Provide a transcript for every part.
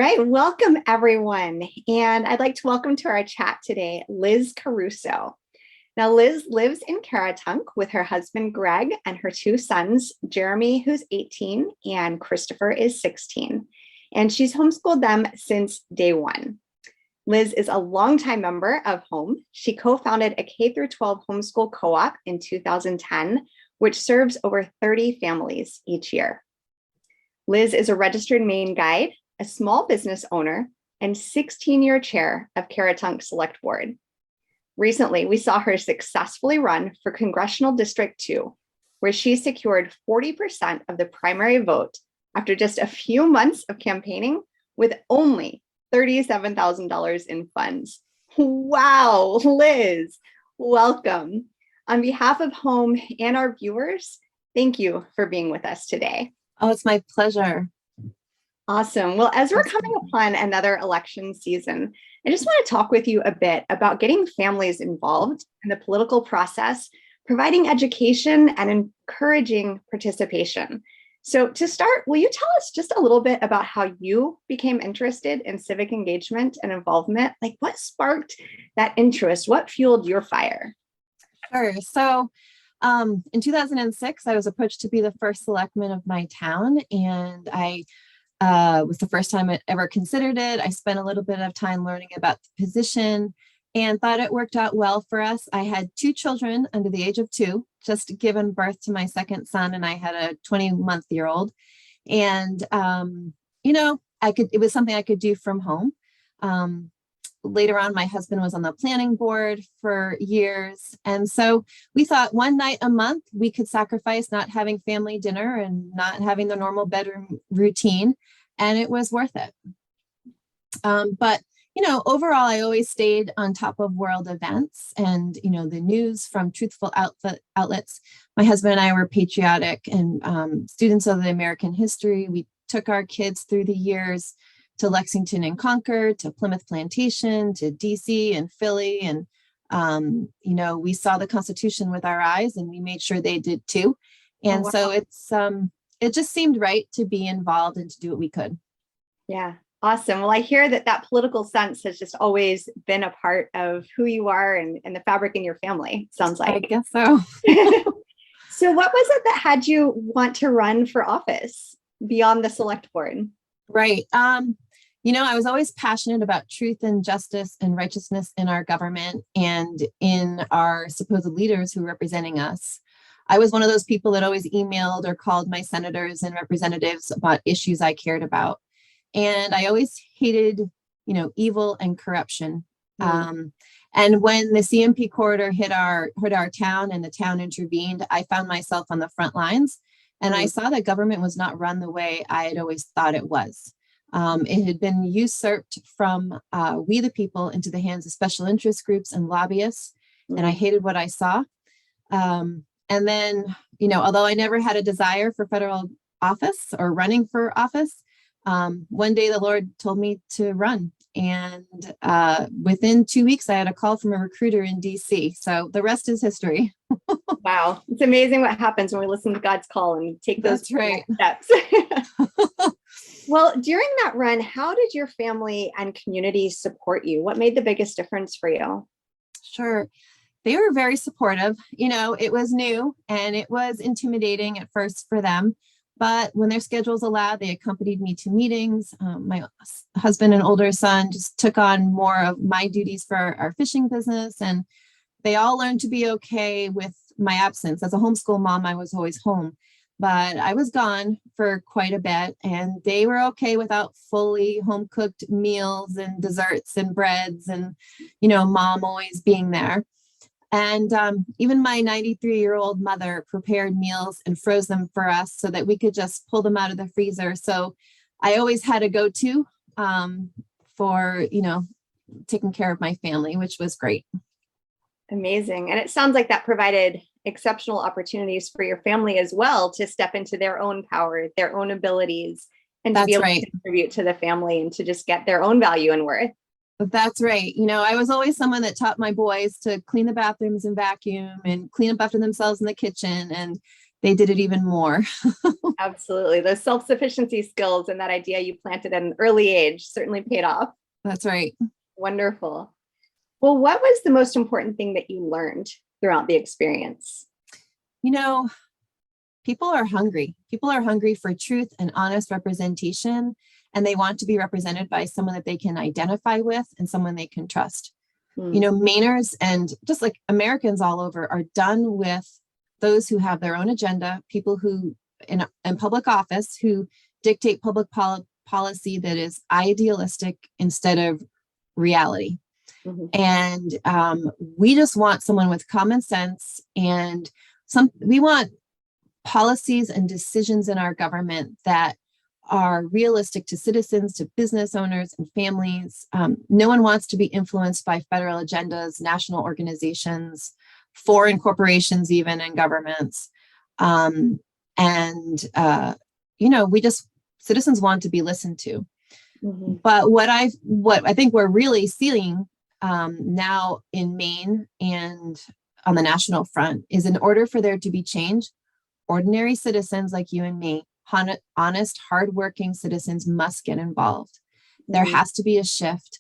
right, welcome everyone. And I'd like to welcome to our chat today, Liz Caruso. Now, Liz lives in Caratunk with her husband, Greg, and her two sons, Jeremy, who's 18, and Christopher is 16. And she's homeschooled them since day one. Liz is a longtime member of Home. She co-founded a K-12 homeschool co-op in 2010, which serves over 30 families each year. Liz is a registered Maine guide, a small business owner, and 16-year chair of Caratunk Select Board. Recently, we saw her successfully run for Congressional District 2, where she secured 40% of the primary vote after just a few months of campaigning with only $37,000 in funds. Wow, Liz, welcome. On behalf of Home and our viewers, thank you for being with us today. Oh, it's my pleasure. Awesome. Well, as we're coming upon another election season, I just want to talk with you a bit about getting families involved in the political process, providing education and encouraging participation. So to start, will you tell us just a little bit about how you became interested in civic engagement and involvement? Like what sparked that interest? What fueled your fire? Sure. So in 2006, I was approached to be the first selectman of my town, and I was the first time I ever considered it. I spent a little bit of time learning about the position and thought it worked out well for us. I had two children under the age of 2, just given birth to my second son, and I had a 20-month-old. And, it was something I could do from home. Later on, my husband was on the planning board for years. And so we thought one night a month, we could sacrifice not having family dinner and not having the normal bedroom routine. And it was worth it. But overall, I always stayed on top of world events and, the news from truthful outlets. My husband and I were patriotic and students of the American history. We took our kids through the years to Lexington and Concord, to Plymouth Plantation, to DC and Philly. And, we saw the Constitution with our eyes and we made sure they did too. And wow. So it just seemed right to be involved and to do what we could. Yeah. Awesome. Well, I hear that political sense has just always been a part of who you are and the fabric in your family, sounds like. I guess so. So what was it that had you want to run for office beyond the select board? Right. I was always passionate about truth and justice and righteousness in our government and in our supposed leaders who are representing us. I was one of those people that always emailed or called my senators and representatives about issues I cared about. And I always hated, evil and corruption. And when the CMP corridor hit our town and the town intervened, I found myself on the front lines. And I saw that government was not run the way I had always thought it was. It had been usurped from we the people into the hands of special interest groups and lobbyists. And I hated what I saw. And then, although I never had a desire for federal office or running for office, one day the Lord told me to run. And within 2 weeks, I had a call from a recruiter in DC. So the rest is history. Wow. It's amazing what happens when we listen to God's call and take those steps. Well, during that run, how did your family and community support you? What made the biggest difference for you? Sure. They were very supportive. It was new and it was intimidating at first for them. But when their schedules allowed, they accompanied me to meetings. My husband and older son just took on more of my duties for our fishing business. And they all learned to be okay with my absence. As a homeschool mom, I was always home. But I was gone for quite a bit. And they were okay without fully home-cooked meals and desserts and breads and, mom always being there. And even my 93-year-old mother prepared meals and froze them for us so that we could just pull them out of the freezer. So I always had a go-to for, taking care of my family, which was great. Amazing. And it sounds like that provided exceptional opportunities for your family as well to step into their own power, their own abilities, and to be able to contribute to the family and to just get their own value and worth. That's right. I was always someone that taught my boys to clean the bathrooms and vacuum and clean up after themselves in the kitchen. And they did it even more. Absolutely. Those self-sufficiency skills and that idea you planted at an early age certainly paid off. That's right. Wonderful. Well, what was the most important thing that you learned throughout the experience? You know, people are hungry. People are hungry for truth and honest representation, and they want to be represented by someone that they can identify with and someone they can trust. You know, Mainers and just like Americans all over are done with those who have their own agenda, people who in public office who dictate public policy that is idealistic instead of reality. And we just want someone with common sense, and we want policies and decisions in our government that are realistic to citizens, to business owners and families. No one wants to be influenced by federal agendas, national organizations, foreign corporations, even, and governments. Citizens want to be listened to. But what I think we're really seeing now in Maine and on the national front is, in order for there to be change, ordinary citizens like you and me, honest, hardworking citizens must get involved. There has to be a shift.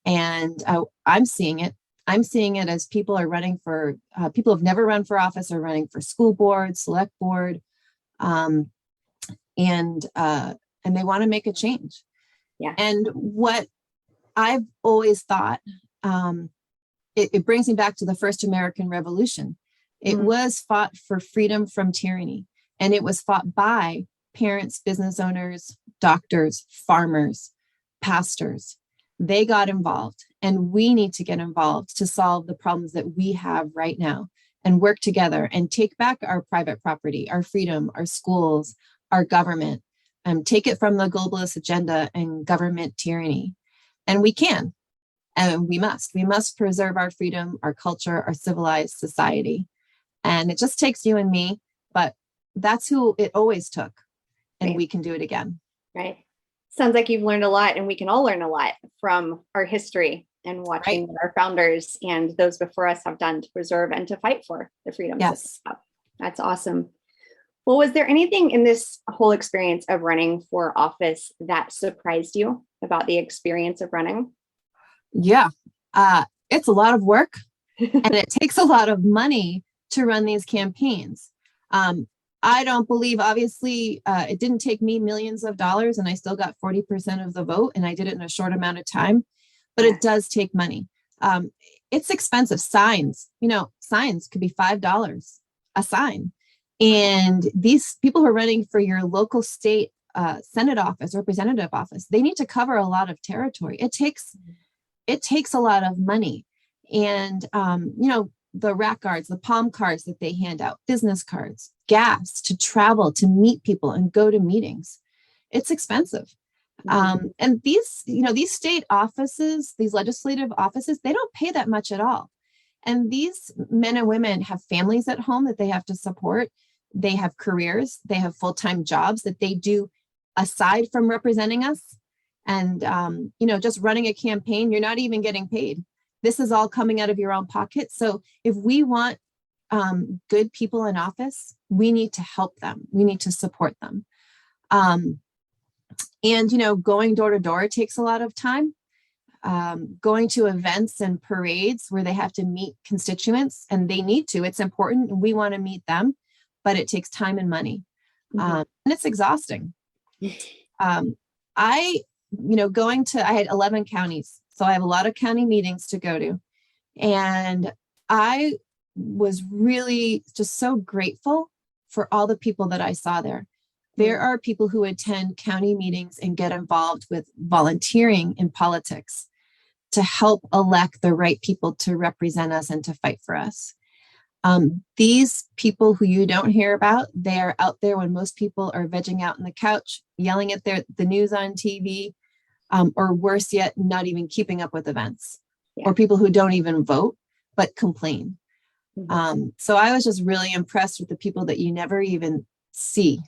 And I'm seeing it. I'm seeing it as people are running for, people who've never run for office are running for school board, select board, and they want to make a change. Yeah. And what I've always thought, it brings me back to the first American Revolution. It was fought for freedom from tyranny, and it was fought by parents, business owners, doctors, farmers, pastors. They got involved, and we need to get involved to solve the problems that we have right now and work together and take back our private property, our freedom, our schools, our government, take it from the globalist agenda and government tyranny. And we can, and we must preserve our freedom, our culture, our civilized society. And it just takes you and me, but that's who it always took. And we can do it again. Right. Sounds like you've learned a lot, and we can all learn a lot from our history and watching what our founders and those before us have done to preserve and to fight for the freedoms. Yes. That's awesome. Well, was there anything in this whole experience of running for office that surprised you about the experience of running? Yeah. It's a lot of work and it takes a lot of money to run these campaigns. I don't believe, obviously, it didn't take me millions of dollars, and I still got 40% of the vote, and I did it in a short amount of time, but it does take money. It's expensive. Signs could be $5 a sign. And these people who are running for your local state Senate office, representative office, they need to cover a lot of territory. It takes a lot of money. And, the rack cards, the palm cards that they hand out, business cards, gas to travel, to meet people and go to meetings. It's expensive. And these state offices, these legislative offices, they don't pay that much at all. And these men and women have families at home that they have to support. They have careers, they have full-time jobs that they do aside from representing us. And, just running a campaign, you're not even getting paid. This is all coming out of your own pocket. So if we want good people in office, we need to help them. We need to support them. Going door to door takes a lot of time. Going to events and parades where they have to meet constituents, and they need to. It's important, and we want to meet them, but it takes time and money. And it's exhausting. I had 11 counties. So I have a lot of county meetings to go to. And I was really just so grateful for all the people that I saw there. There are people who attend county meetings and get involved with volunteering in politics to help elect the right people to represent us and to fight for us. These people who you don't hear about, they are out there when most people are vegging out on the couch, yelling at the news on TV, or worse yet, not even keeping up with events, or people who don't even vote, but complain. So I was just really impressed with the people that you never even see.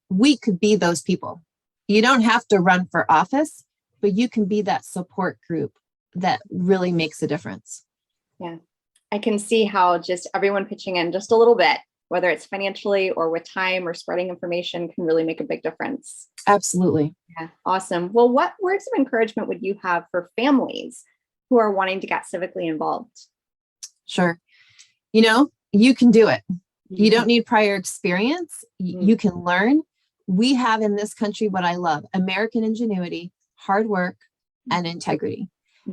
We could be those people. You don't have to run for office, but you can be that support group that really makes a difference. Yeah. I can see how just everyone pitching in just a little bit whether it's financially or with time or spreading information, can really make a big difference. Absolutely. Yeah, awesome. Well, what words of encouragement would you have for families who are wanting to get civically involved? Sure. You can do it. You don't need prior experience. You can learn. We have in this country what I love: American ingenuity, hard work, and integrity.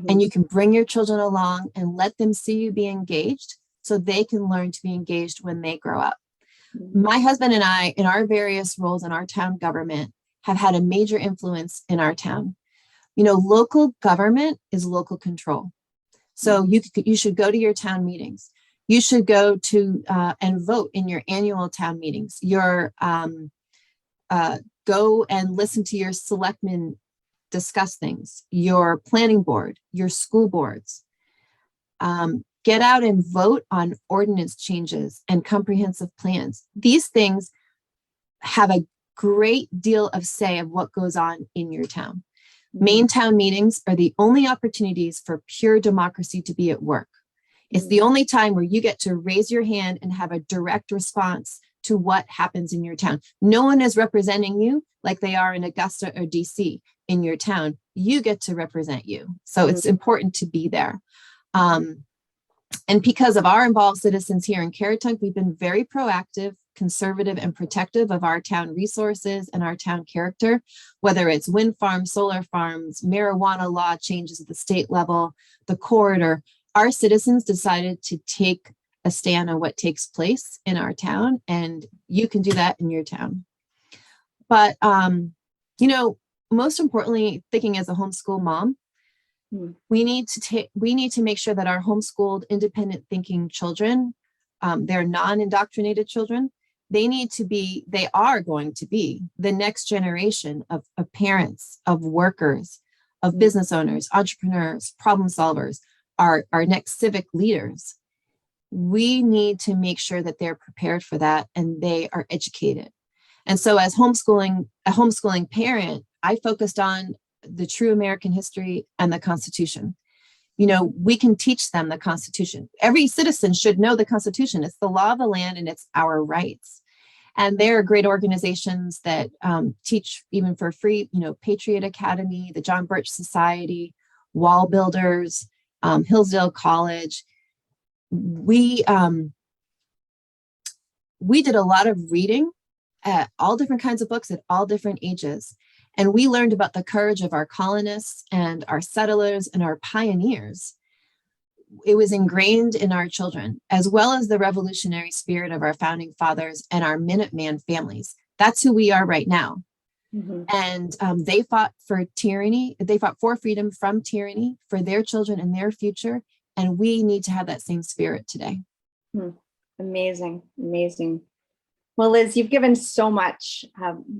And you can bring your children along and let them see you be engaged so they can learn to be engaged when they grow up. My husband and I, in our various roles in our town government, have had a major influence in our town. Local government is local control. So you should go to your town meetings. You should go to and vote in your annual town meetings. Go and listen to your selectmen discuss things, your planning board, your school boards. Get out and vote on ordinance changes and comprehensive plans. These things have a great deal of say of what goes on in your town. Maine town meetings are the only opportunities for pure democracy to be at work. It's the only time where you get to raise your hand and have a direct response to what happens in your town. No one is representing you like they are in Augusta or DC in your town. You get to represent you. So it's important to be there. And because of our involved citizens here in Caratunk, we've been very proactive, conservative, and protective of our town resources and our town character, whether it's wind farms, solar farms, marijuana law changes at the state level, the corridor. Our citizens decided to take a stand on what takes place in our town, and you can do that in your town. But, most importantly, thinking as a homeschool mom, we need to make sure that our homeschooled, independent thinking children, they're non-indoctrinated children, they are going to be the next generation of parents, of workers, of business owners, entrepreneurs, problem solvers, our next civic leaders. We need to make sure that they're prepared for that and they are educated. And so as a homeschooling parent, I focused on the true American history and the Constitution. We can teach them the Constitution. Every citizen should know the Constitution. It's the law of the land and it's our rights. And there are great organizations that teach even for free, Patriot Academy, the John Birch Society, Wall Builders, Hillsdale College. We did a lot of reading at all different kinds of books at all different ages. And we learned about the courage of our colonists and our settlers and our pioneers. It was ingrained in our children, as well as the revolutionary spirit of our founding fathers and our Minuteman families. That's who we are right now. And they fought for tyranny. They fought for freedom from tyranny, for their children and their future. And we need to have that same spirit today. Amazing, amazing. Well, Liz, you've given so much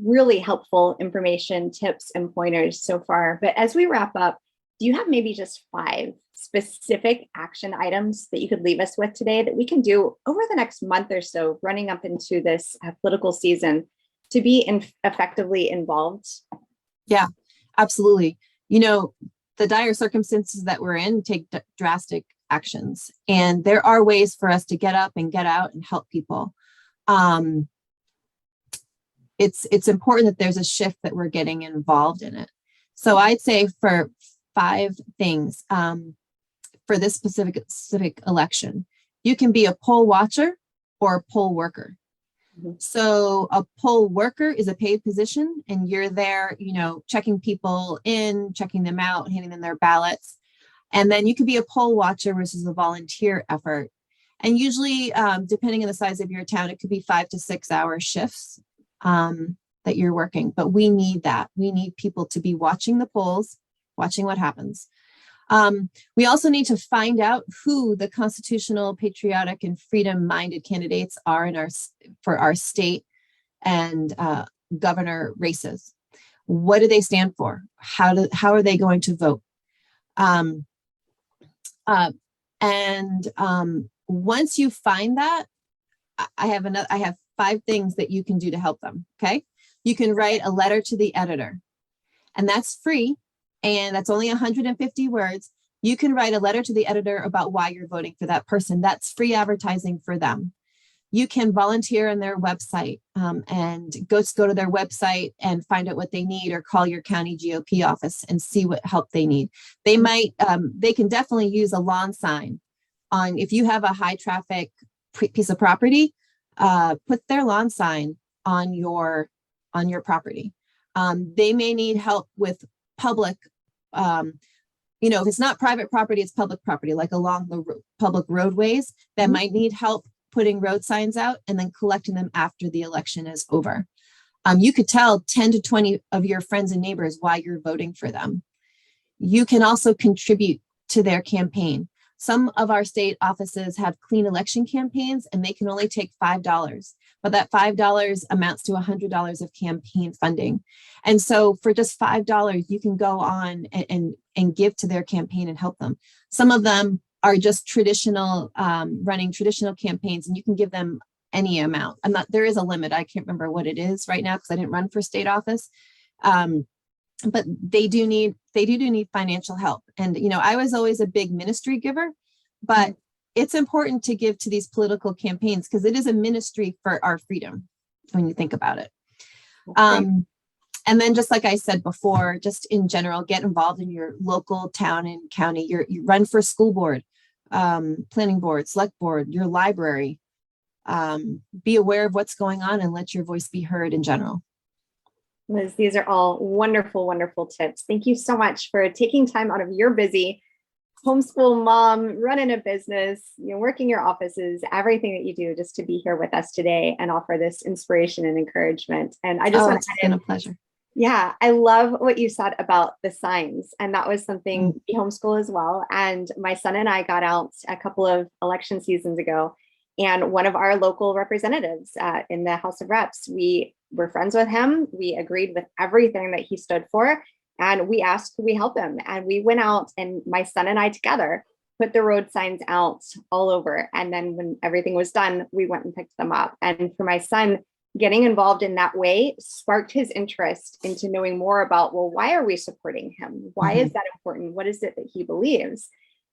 really helpful information, tips, and pointers so far. But as we wrap up, do you have maybe just 5 specific action items that you could leave us with today that we can do over the next month or so, running up into this political season, to be effectively involved? Yeah, absolutely. The dire circumstances that we're in take drastic actions. And there are ways for us to get up and get out and help people. It's important that there's a shift that we're getting involved in it. So I'd say for 5 things for this specific election, you can be a poll watcher or a poll worker. So a poll worker is a paid position and you're there, checking people in, checking them out, handing them their ballots. And then you could be a poll watcher, which is a volunteer effort. And usually, depending on the size of your town, it could be 5 to 6 hour shifts that you're working. But we need that. We need people to be watching the polls, watching what happens. We also need to find out who the constitutional, patriotic, and freedom-minded candidates are for our state and governor races. What do they stand for? How are they going to vote? Once you find that, I have 5 things that you can do to help them. Okay. You can write a letter to the editor, and that's free. And that's only 150 words. You can write a letter to the editor about why you're voting for that person. That's free advertising for them. you can volunteer on their website and go to their website and find out what they need, or call your county GOP office and see what help they need. They might, they can definitely use a lawn sign on, if you have a high traffic piece of property, put their lawn sign on your property. They may need help with public, if it's not private property, it's public property, like along the public roadways that might need help putting road signs out and then collecting them after the election is over. You could tell 10 to 20 of your friends and neighbors why you're voting for them. You can also contribute to their campaign. Some of our state offices have clean election campaigns, and they can only take $5, but that $5 amounts to $100 of campaign funding. And so for just $5, you can go on and give to their campaign and help them. Some of them are just traditional, running traditional campaigns, and you can give them any amount. There is a limit. I can't remember what it is right now because I didn't run for state office. But they do need financial help. And, I was always a big ministry giver, but it's important to give to these political campaigns because it is a ministry for our freedom when you think about it. And then, just like I said before, just in general, get involved in your local town and county. You run for school board, planning board, select board, your library. Be aware of what's going on and let your voice be heard in general. Liz, these are all wonderful, wonderful tips. Thank you so much for taking time out of your busy homeschool mom, running a business, working your offices, everything that you do, just to be here with us today and offer this inspiration and encouragement. And I just want to add in, a pleasure. Yeah, I love what you said about the signs. And that was something we homeschool as well. And my son and I got out a couple of election seasons ago. And one of our local representatives in the House of Reps, we were friends with him. We agreed with everything that he stood for. And we asked, could we help him? And we went out, and my son and I together put the road signs out all over. And then when everything was done, we went and picked them up. And for my son, getting involved in that way sparked his interest into knowing more about, well, why are we supporting him? Why is that important? What is it that he believes?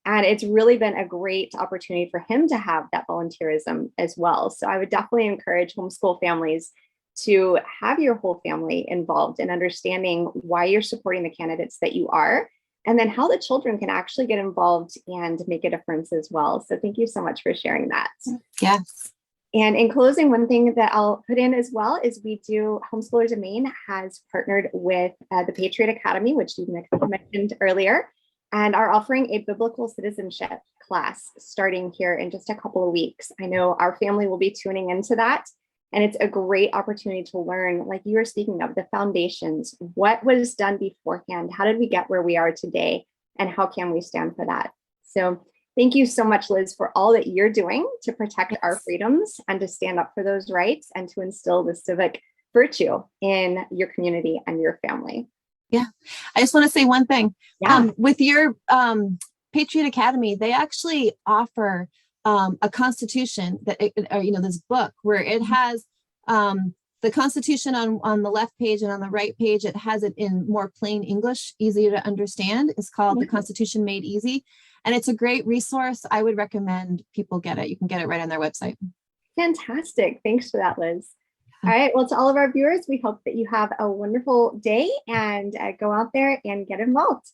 And it's really been a great opportunity for him to have that volunteerism as well. So I would definitely encourage homeschool families to have your whole family involved in understanding why you're supporting the candidates that you are, and then how the children can actually get involved and make a difference as well. So thank you so much for sharing that. Yes. And in closing, one thing that I'll put in as well is Homeschoolers of Maine has partnered with the Patriot Academy, which you mentioned earlier, and are offering a biblical citizenship class starting here in just a couple of weeks. I know our family will be tuning into that, and it's a great opportunity to learn, like you were speaking of, the foundations, what was done beforehand, how did we get where we are today, and how can we stand for that? So thank you so much, Liz, for all that you're doing to protect our freedoms and to stand up for those rights and to instill the civic virtue in your community and your family. Yeah, I just want to say one thing. With your Patriot Academy, they actually offer a constitution that, this book where it has the Constitution on the left page, and on the right page, it has it in more plain English, easy to understand. It's called The Constitution Made Easy. And it's a great resource. I would recommend people get it. You can get it right on their website. Fantastic. Thanks for that, Liz. All right. Well, to all of our viewers, we hope that you have a wonderful day and go out there and get involved.